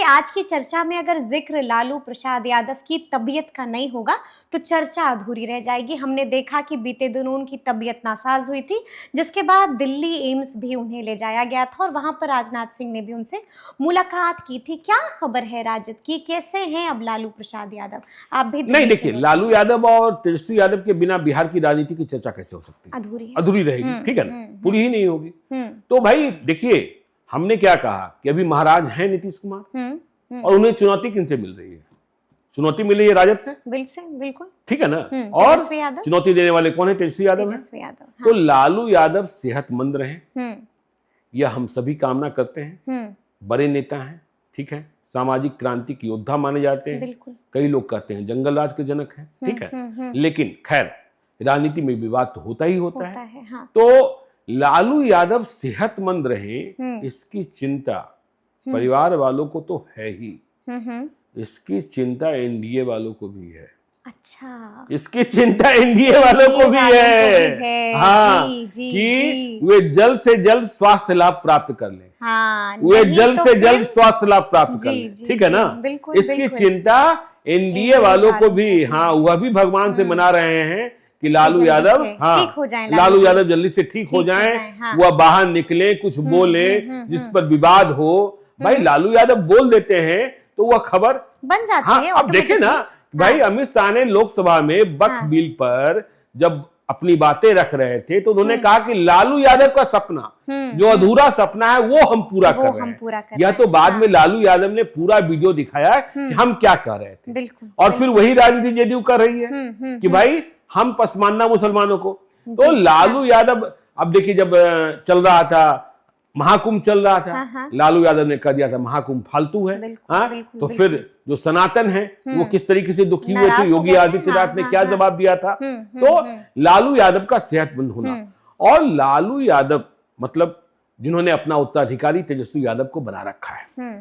देखिए आज की चर्चा में अगर जिक्र लालू प्रसाद यादव की तबीयत का नहीं होगा तो चर्चा अधूरी रह जाएगी। हमने देखा कि बीते दिनों उनकी तबीयत नासाज हुई थी, जिसके बाद दिल्ली एम्स भी उन्हें ले जाया गया था और वहां पर राजनाथ सिंह ने भी उनसे मुलाकात की थी। क्या खबर है राजद की, कैसे हैं अब लालू प्रसाद यादव? आप भी नहीं, देखिए लालू यादव और तेजस्वी यादव के बिना बिहार की राजनीति की चर्चा कैसे हो सकती है? अधूरी रहेगी, ठीक है ना, पूरी ही नहीं होगी। तो भाई देखिए, हमने क्या कहा कि अभी महाराज हैं नीतीश कुमार और उन्हें चुनौती किनसे मिल रही है? चुनौती मिली है राजद से, बिल्कुल, ठीक है ना। और चुनौती देने वाले कौन है? तेजस्वी यादव है। तो लालू यादव सेहतमंद रहे, यह हम सभी कामना करते हैं। बड़े नेता हैं, ठीक है, सामाजिक क्रांति के योद्धा माने जाते हैं, कई लोग कहते हैं जंगल राज के जनक हैं, ठीक है। लेकिन खैर, राजनीति में विवाद तो होता ही होता है। तो लालू यादव सेहतमंद रहे, इसकी चिंता परिवार वालों को तो है ही, इसकी चिंता एनडीए वालों को भी है। अच्छा, इसकी चिंता एनडीए वालों को भी है, हाँ, कि वे जल्द से जल्द स्वास्थ्य लाभ प्राप्त कर लें। हाँ, वे जल्द से जल्द स्वास्थ्य लाभ प्राप्त कर लें, ठीक है ना। इसकी चिंता एनडीए वालों को भी, हाँ, वह भी भगवान से मना रहे हैं कि लालू यादव, हाँ, ठीक हो जाएं, लालू यादव जल्दी से ठीक हो जाएं, हाँ। वह बाहर निकले, कुछ बोले जिस पर विवाद हो। भाई लालू यादव बोल देते हैं तो वह खबर बन जाती है। अब देखे ना भाई, अमित शाह ने लोकसभा में वक्फ बिल पर जब अपनी बातें रख रहे थे तो उन्होंने कहा कि लालू यादव का सपना, जो अधूरा सपना है, वो हम पूरा कर रहे हैं। यह तो बाद में लालू यादव ने पूरा वीडियो दिखाया कि हम क्या कह रहे थे, और फिर वही राजनीति जेडीयू कर रही है कि भाई हम पसमानदा मुसलमानों को। तो लालू यादव, अब देखिए, जब चल रहा था महाकुंभ चल रहा था, लालू यादव ने कह दिया था महाकुंभ फालतू है, हाँ। तो फिर जो सनातन है वो किस तरीके से दुखी हुए थे, योगी आदित्यनाथ ने क्या जवाब दिया था। तो लालू यादव का सेहतमंद होना, और लालू यादव मतलब जिन्होंने अपना उत्तराधिकारी तेजस्वी यादव को बना रखा है।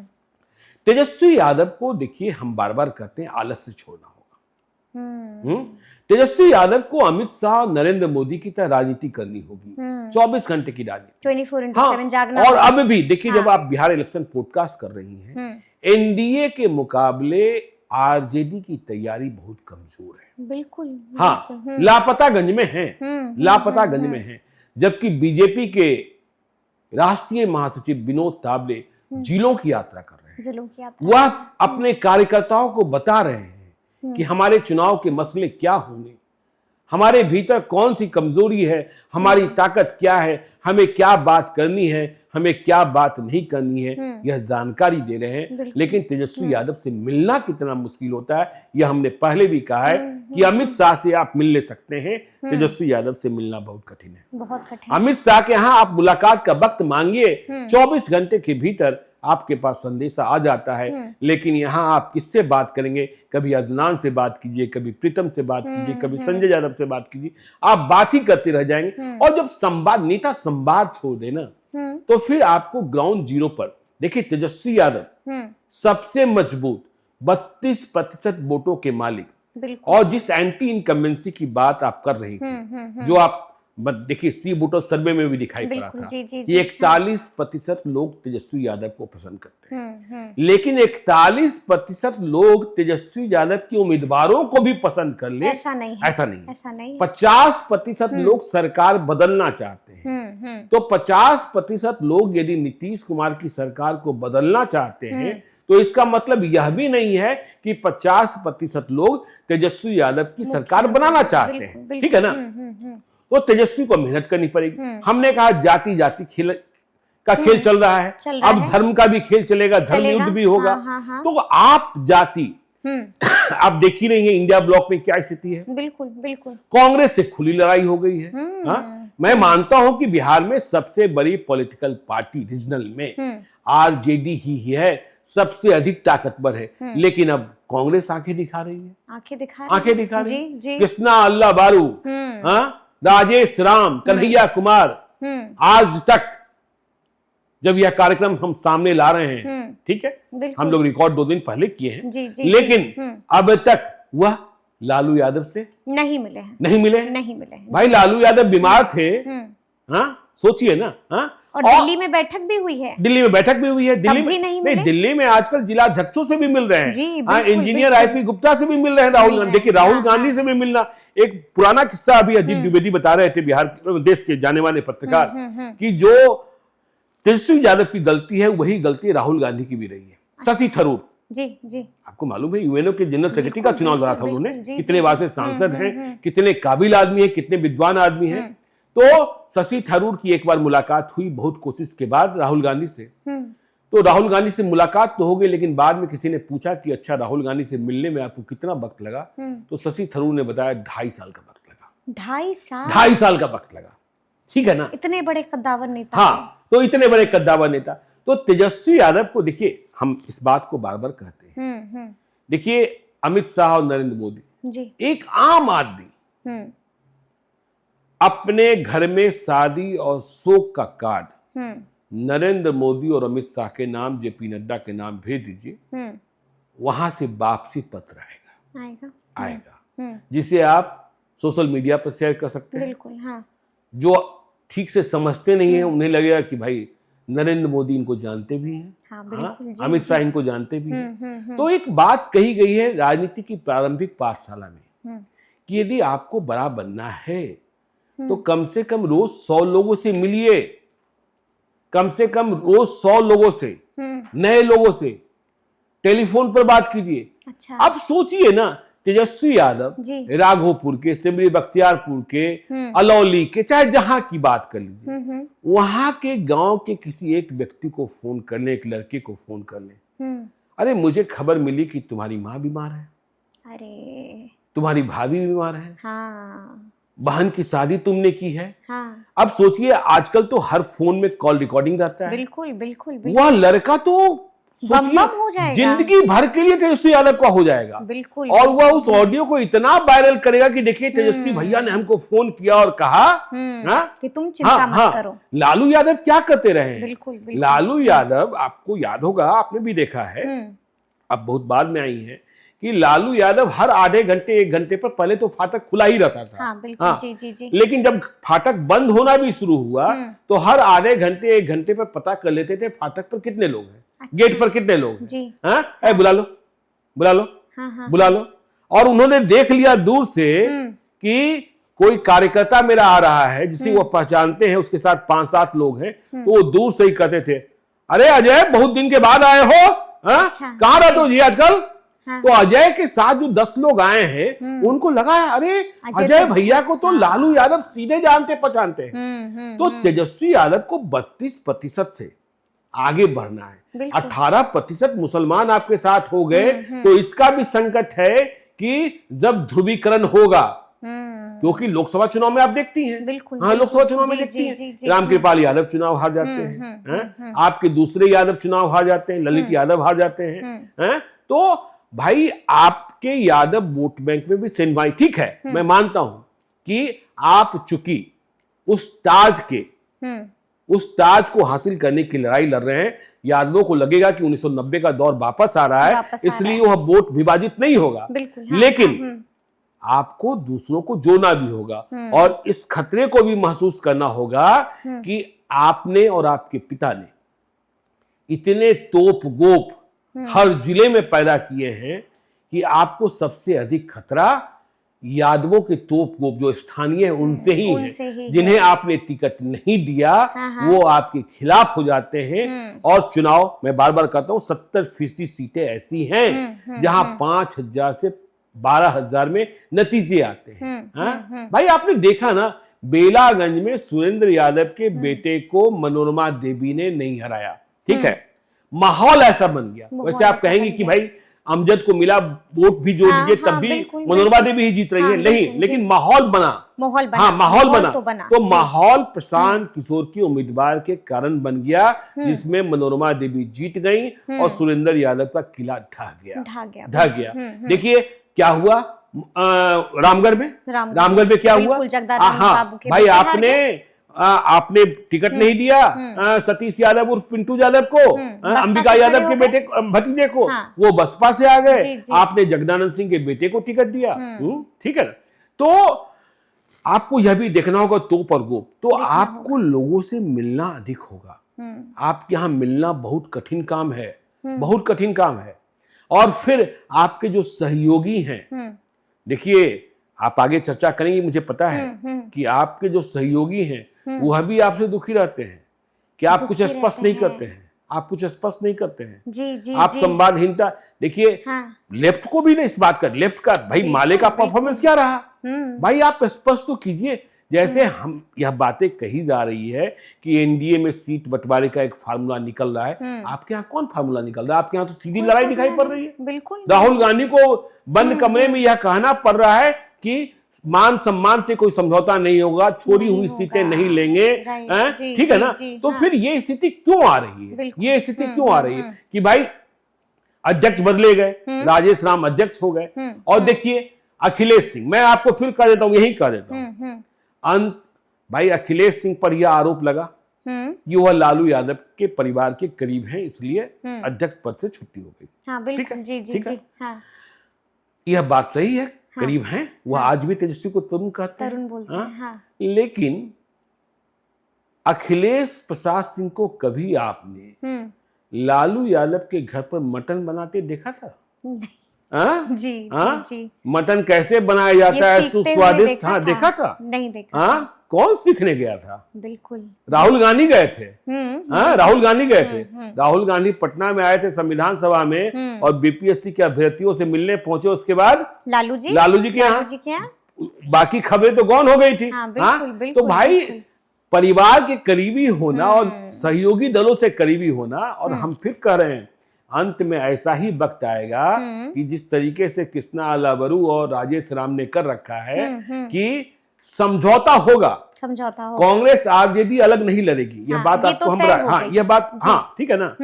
तेजस्वी यादव को देखिए, हम बार बार कहते हैं आलस्य छोड़ना होगा। तेजस्वी यादव को अमित शाह, नरेंद्र मोदी की तरह राजनीति करनी होगी, 24 घंटे की राजनीति, 24/7 जागना। और अब भी देखिए, जब आप बिहार इलेक्शन पॉडकास्ट कर रही हैं, एनडीए के मुकाबले आरजेडी की तैयारी बहुत कमजोर है। बिल्कुल, हाँ, लापतागंज में है, लापतागंज में है। जबकि बीजेपी के राष्ट्रीय महासचिव विनोद तावड़े जिलों की यात्रा कर रहे हैं, वह अपने कार्यकर्ताओं को बता रहे हैं कि हमारे चुनाव के मसले क्या होंगे, हमारे भीतर कौन सी कमजोरी है, हमारी ताकत क्या है, हमें क्या बात करनी है, हमें क्या बात नहीं करनी है, यह जानकारी दे रहे हैं। लेकिन तेजस्वी यादव से मिलना कितना मुश्किल होता है, यह हमने पहले भी कहा है कि अमित शाह से आप मिल ले सकते हैं, तेजस्वी यादव से मिलना बहुत कठिन है, बहुत कठिन। अमित शाह के यहाँ आप मुलाकात का वक्त मांगिए, 24 घंटे के भीतर आपके पास संदेशा आ जाता है। लेकिन यहाँ आप किससे बात करेंगे? कभी अदनान से बात कीजिए, कभी प्रीतम से बात कीजिए, कभी संजय यादव से बात कीजिए, आप बात ही करते रह जाएंगे। और जब संवाद, नेता संवाद छोड़ देना, तो फिर आपको ग्राउंड जीरो पर देखिए, तेजस्वी यादव सबसे मजबूत 32% वोटों के मालिक, और जिस एंटी इनकम्बेंसी की बात आप कर रही थी, जो आप देखिए सी वोटर सर्वे में भी दिखाई पड़ा था कि 41% लोग तेजस्वी यादव को पसंद करते हैं। लेकिन 41% लोग तेजस्वी यादव के उम्मीदवारों को भी पसंद कर ले, ऐसा नहीं है। 50% लोग सरकार बदलना चाहते हैं। तो 50% लोग यदि नीतीश कुमार की सरकार को बदलना चाहते हैं, तो इसका मतलब यह भी नहीं है कि 50% लोग तेजस्वी यादव की सरकार बनाना चाहते हैं, ठीक है ना। तो तेजस्वी को मेहनत करनी पड़ेगी। हमने कहा जाति जाति खेल का खेल चल रहा है, अब धर्म का भी खेल चलेगा, धर्म युद्ध भी होगा। तो आप जाति, आप देख ही रही हैं इंडिया ब्लॉक में क्या स्थिति है। बिल्कुल, कांग्रेस से खुली लड़ाई हो गई है। मैं मानता हूं कि बिहार में सबसे बड़ी पॉलिटिकल पार्टी रीजनल में आरजेडी ही है, सबसे अधिक ताकतवर है। लेकिन अब कांग्रेस आंखें दिखा रही है, आंखें दिखा रही है। कृष्णा अल्लाह बारू, राजेश राम, कन्हैया कुमार, आज तक जब यह कार्यक्रम हम सामने ला रहे हैं, ठीक है, हम लोग रिकॉर्ड 2 दिन पहले किए हैं, लेकिन अब तक वह लालू यादव से नहीं मिले हैं। भाई लालू यादव बीमार थे, हाँ, सोचिए ना। हाँ, और दिल्ली में बैठक भी हुई है। दिल्ली में बैठक भी हुई है। दिल्ली में नहीं, दिल्ली में आजकल जिला अध्यक्षों से भी मिल रहे हैं। जी, हाँ, इंजीनियर आईपी गुप्ता से भी मिल रहे हैं राहुल गांधी। देखिए राहुल गांधी से भी मिलना, एक पुराना किस्सा अभी अजीत द्विवेदी बता रहे थे, बिहार देश के जाने माने पत्रकार, कि जो तेजस्वी यादव की गलती है वही गलती राहुल गांधी की भी रही है। शशि थरूर, जी आपको मालूम है यूएनओ के जनरल सेक्रेटरी का चुनाव लड़ा था उन्होंने। कितने बार से सांसद हैं, कितने काबिल आदमी हैं, कितने विद्वान आदमी हैं। तो शशि थरूर की एक बार मुलाकात हुई बहुत कोशिश के बाद राहुल गांधी से। तो राहुल गांधी से मुलाकात तो हो गई, लेकिन बाद में किसी ने पूछा कि अच्छा राहुल गांधी से मिलने में आपको कितना वक्त लगा? तो शशि थरूर ने बताया 2.5 साल का वक्त लगा। 2.5 साल का वक्त लगा। ठीक है ना, इतने बड़े कद्दावर नेता। हाँ, तो इतने बड़े कद्दावर नेता। तो तेजस्वी यादव को देखिए, हम इस बात को बार बार कहते हैं, देखिए अमित शाह और नरेंद्र मोदी जी, एक आम आदमी अपने घर में शादी और शोक का कार्ड नरेंद्र मोदी और अमित शाह के नाम, जेपी नड्डा के नाम भेज दीजिए, वहां से वापसी पत्र आएगा जिसे आप सोशल मीडिया पर शेयर कर सकते हैं। बिल्कुल, हाँ। जो ठीक से समझते नहीं है उन्हें लगेगा कि भाई नरेंद्र मोदी इनको जानते भी हैं, हाँ, बिल्कुल, जी, अमित शाह इनको जानते भी हैं। तो एक बात कही गई है राजनीति की प्रारंभिक पाठशाला में कि यदि आपको बड़ा बनना है तो कम से कम रोज 100 लोगों से मिलिए, कम से कम रोज 100 लोगों से, नए लोगों से टेलीफोन पर बात कीजिए। अच्छा। अब सोचिए ना, तेजस्वी यादव राघोपुर के, सिमरी बख्तियारपुर के, अलौली के, चाहे जहां की बात कर लीजिए, वहां के गांव के किसी एक व्यक्ति को फोन कर ले, एक लड़के को फोन कर ले, अरे मुझे खबर मिली कि तुम्हारी माँ बीमार है, अरे तुम्हारी भाभी बीमार है, हाँ, बहन की शादी तुमने की है। हाँ। अब सोचिए आजकल तो हर फोन में कॉल रिकॉर्डिंग रहता है। बिल्कुल बिल्कुल, वह लड़का तो सोचिए हो जाएगा, जिंदगी भर के लिए तेजस्वी यादव का हो जाएगा। बिल्कुल। और वह उस ऑडियो को इतना वायरल करेगा कि देखिए तेजस्वी भैया ने हमको फोन किया और कहा कि तुम चिंता मत करो। लालू यादव क्या करते रहे हैं? बिल्कुल, बिल्कुल। लालू यादव, आपको याद होगा, आपने भी देखा है, अब बहुत बाद में आई है, कि लालू यादव हर आधे घंटे 1 घंटे पर, पहले तो फाटक खुला ही रहता था, हाँ, बिल्कुल, जी, जी, जी। लेकिन जब फाटक बंद होना भी शुरू हुआ तो हर आधे घंटे 1 घंटे पर पता कर लेते थे फाटक पर कितने लोग हैं, गेट पर कितने लोग हैं। हाँ, बुला लो, बुला लो, बुला लो। और उन्होंने देख लिया दूर से कि कोई कार्यकर्ता मेरा आ रहा है जिसे वो पहचानते हैं, उसके साथ 5-7 लोग हैं, तो वो दूर से ही कहते थे, अरे अजय बहुत दिन के बाद आए हो, कहाँ रहते हो जी आजकल? तो अजय के साथ जो 10 लोग आए हैं उनको लगा अरे अजय भैया को तो लालू यादव सीधे जानते पहचानते हैं। तो तेजस्वी यादव को 32% से आगे बढ़ना है। 18% मुसलमान आपके साथ हो गए तो इसका भी संकट है कि जब ध्रुवीकरण होगा, क्योंकि लोकसभा चुनाव में आप देखती हैं, हाँ, लोकसभा चुनाव में देखती हैं, रामकृपाल यादव चुनाव हार जाते हैं, आपके दूसरे यादव चुनाव हार जाते हैं, ललित यादव हार जाते हैं। तो भाई आपके यादव वोट बैंक में भी सेनवाई, ठीक है, मैं मानता हूं कि आप चूंकि उस ताज को हासिल करने की लड़ाई लड़ रहे हैं, यादवों को लगेगा कि 1990 का दौर वापस आ रहा है, इसलिए वह वोट विभाजित नहीं होगा, लेकिन आपको दूसरों को जोड़ना भी होगा और इस खतरे को भी महसूस करना होगा कि आपने और आपके पिता ने इतने तोप गोप हर जिले में पैदा किए हैं कि आपको सबसे अधिक खतरा यादवों के तोप गोप जो स्थानीय है उनसे ही है, जिन्हें आपने टिकट नहीं दिया वो आपके खिलाफ हो जाते हैं। और चुनाव, मैं बार बार कहता हूं, 70% सीटें ऐसी हैं जहां 5,000 से 12,000 में नतीजे आते हैं। भाई आपने देखा ना, बेलागंज में सुरेंद्र यादव के बेटे को मनोरमा देवी ने नहीं हराया, ठीक है, माहौल ऐसा बन गया। वैसे आप कहेंगे कि भाई अमजद को मिला वोट भी जोड़ दीजिए, तब भी मनोरमा देवी ही जीत रही है, नहीं, लेकिन माहौल बना, हाँ, माहौल बना। तो माहौल प्रशांत किशोर की उम्मीदवार के कारण बन गया, जिसमें मनोरमा देवी जीत गई और सुरेंद्र यादव का किला ढह गया। देखिए क्या हुआ रामगढ़ में क्या हुआ? हाँ भाई, आपने टिकट नहीं दिया सतीश यादव उर्फ पिंटू यादव को, अंबिका यादव के बेटे भतीजे को, वो बसपा से आ गए। आपने जगदानंद सिंह के बेटे को टिकट दिया, ठीक है ना? तो आपको यह भी देखना होगा तोप और गोप, तो आपको लोगों से मिलना अधिक होगा। आपके यहाँ मिलना बहुत कठिन काम है, बहुत कठिन काम है। और फिर आपके जो सहयोगी हैं, देखिए आप आगे चर्चा करेंगे, मुझे पता है कि आपके जो सहयोगी हैं वह भी आपसे दुखी रहते हैं कि आप कुछ स्पष्ट नहीं करते हैं, आप कुछ स्पष्ट नहीं करते हैं, जी, आप संवादहीनता। देखिए लेफ्ट को भी ना इस बात का, लेफ्ट का भाई माले का परफॉर्मेंस क्या रहा, भाई आप स्पष्ट तो कीजिए। जैसे हम यह बातें कही जा रही है कि एनडीए में सीट बंटवारे का एक फार्मूला निकल रहा है, आपके यहाँ कौन फार्मूला निकल रहा है? आपके यहाँ तो सीधी लड़ाई दिखाई पड़ रही है। बिल्कुल राहुल गांधी को बंद कमरे में यह कहना पड़ रहा है कि मान सम्मान से कोई समझौता नहीं होगा, छोड़ी हुई सीटें नहीं लेंगे, ठीक है ना? तो फिर ये स्थिति क्यों आ रही है? ये स्थिति क्यों आ रही है कि भाई अध्यक्ष बदले गए, राजेश राम अध्यक्ष हो गए, और देखिए अखिलेश सिंह, मैं आपको फिर कह देता हूं, यही कह देता हूं, भाई अखिलेश सिंह पर यह आरोप लगा कि वह लालू यादव के परिवार के करीब हैं, इसलिए अध्यक्ष पद से छुट्टी हो गई। हाँ, बिल्कुल, जी, जी, जी, हाँ। यह बात सही है, करीब हैं, वह आज भी तेजस्वी को तरुण कहते हैं, तरुण बोलते हैं, हाँ। लेकिन अखिलेश प्रसाद सिंह को कभी आपने लालू यादव के घर पर मटन बनाते देखा था? जी, जी। मटन कैसे बनाया जाता है सुस्वादिष्ट, हाँ देखा था? नहीं देखा। हाँ, कौन सीखने गया था? बिल्कुल राहुल गांधी गए थे। हाँ, राहुल गांधी गए थे। राहुल गांधी पटना में आए थे संविधान सभा में, और बीपीएससी के अभ्यर्थियों से मिलने पहुंचे। उसके बाद लालू जी के यहाँ बाकी खबरें तो गौन हो गई थी। तो भाई परिवार के करीबी होना और सहयोगी दलों से करीबी होना, और हम फिर कह रहे हैं अंत में ऐसा ही वक्त आएगा कि जिस तरीके से कृष्णा अलावरू और राजेश राम ने कर रखा है कि समझौता होगा, कांग्रेस आरजेडी अलग नहीं लड़ेगी, यह बात आपको हम हाँ, यह बात हाँ, ठीक है ना,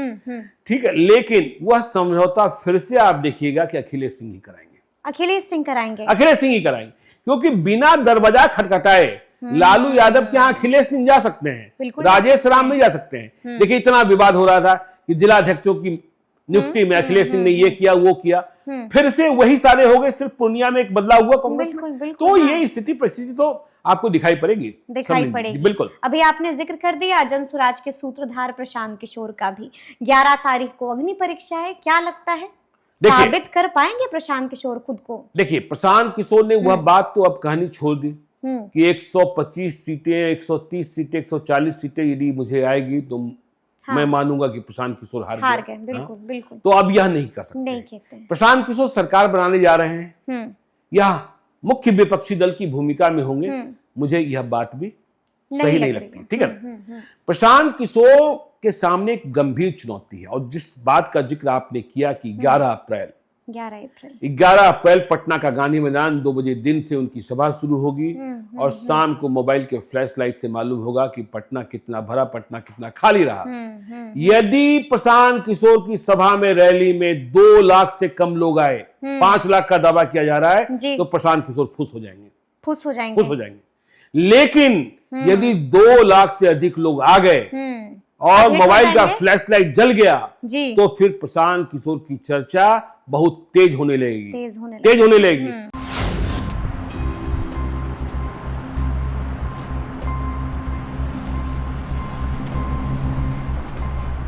ठीक है। लेकिन वह समझौता फिर से आप देखिएगा कि अखिलेश सिंह ही कराएंगे, अखिलेश सिंह कराएंगे, अखिलेश सिंह ही कराएंगे, क्योंकि बिना दरवाजा खटखटाए लालू यादव के यहाँ अखिलेश सिंह जा सकते हैं, राजेश राम नहीं जा सकते हैं। देखिए इतना विवाद हो रहा था कि जिला अध्यक्षों की नियुक्ति में अखिलेश सिंह ने ये किया वो किया, फिर से वही सारे हो गए, सिर्फ पूर्णिया में एक बदलाव हुआ कांग्रेस में। तो ये स्थिति परिस्थिति तो आपको दिखाई पड़ेगी, बिल्कुल। अभी आपने जिक्र कर दिया जनसुराज के सूत्रधार प्रशांत किशोर का भी 11 तारीख को अग्नि परीक्षा है, क्या लगता है साबित कर पाएंगे प्रशांत किशोर खुद को? देखिए प्रशांत किशोर ने वह बात तो अब कहनी छोड़ दी कि 125 सीटें, 130 सीटें, 140 सीटें यदि मुझे आएगी तो मैं मानूंगा कि प्रशांत किशोर हार गए। बिल्कुल, बिल्कुल। तो अब यह नहीं कर सकते। प्रशांत किशोर सरकार बनाने जा रहे हैं या मुख्य विपक्षी दल की भूमिका में होंगे, मुझे यह बात भी सही नहीं लगती, ठीक है ना। प्रशांत किशोर के सामने एक गंभीर चुनौती है, और जिस बात का जिक्र आपने किया कि 11 अप्रैल पटना का गांधी मैदान 2 बजे दिन से उनकी सभा शुरू होगी, और शाम को मोबाइल के फ्लैश लाइट से मालूम होगा कि पटना कितना भरा, पटना कितना खाली रहा। यदि प्रशांत किशोर की सभा में, रैली में 2 लाख से कम लोग आए, 5 लाख का दावा किया जा रहा है, तो प्रशांत किशोर खुश हो जाएंगे। लेकिन यदि 2 लाख से अधिक लोग आ गए और मोबाइल का फ्लैश लाइट जल गया, तो फिर प्रशांत किशोर की चर्चा बहुत तेज होने लगेगी।